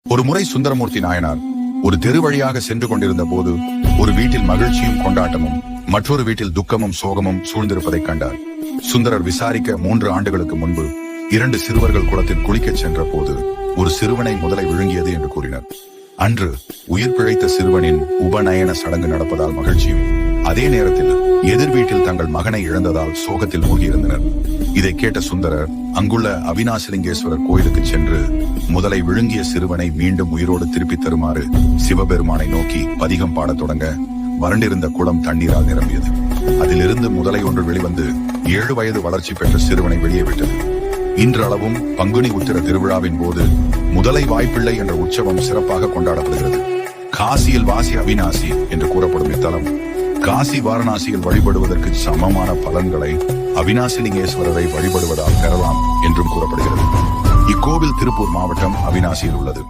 ஒரு முறை சுந்தரமூர்த்தி நாயனார் ஒரு தெரு வழியாக சென்று கொண்டிருந்த போது ஒரு வீட்டில் மகிழ்ச்சியும் கொண்டாட்டமும் மற்றொரு வீட்டில் துக்கமும் சோகமும் சூழ்ந்திருப்பதைக் கண்டார். சுந்தரர் விசாரிக்க 3 ஆண்டுகளுக்கு முன்பு 2 சிறுவர்கள் குளத்தில் குளிக்கச் சென்ற போது ஒரு சிறுவனை முதலை விழுங்கியது என்று கூறினர். அன்று உயிர் பிழைத்த சிறுவனின் உபநயன சடங்கு நடப்பதால் மகிழ்ச்சியும், அதே நேரத்தில் எதிர் வீட்டில் தங்கள் மகனை இழந்ததால் சோகத்தில் மூழ்கியிருந்தனர். இதை கேட்ட சுந்தரர் அங்குள்ள அவினாசிலிங்கேஸ்வரர் கோயிலுக்கு சென்று முதலை விழுங்கிய சிறுவனை மீண்டும் உயிரோடு திருப்பி தருமாறு சிவபெருமானை நோக்கி பதிகம் பாடத் தொடங்க வறண்டிருந்த குளம் தண்ணீரால் நிரம்பியது. அதிலிருந்து முதலை ஒன்று வெளிவந்து 7 வயது வளர்ச்சி பெற்ற சிறுவனை வெளியே விட்டது. இன்றளவும் பங்குனி உத்திர திருவிழாவின் போது முதலை வாய்ப்பிள்ளை என்ற உற்சவம் சிறப்பாக கொண்டாடப்படுகிறது. காசியில் வாசி அவினாசி என்று கூறப்படும் இத்தலம் காசி வாரணாசியில் வழிபடுவதற்கு சமமான பலன்களை அவினாசிலிங்கேஸ்வரரை வழிபடுவதால் பெறலாம் என்றும் கூறப்படுகிறது. இக்கோவில் திருப்பூர் மாவட்டம் அவினாசியில் உள்ளது.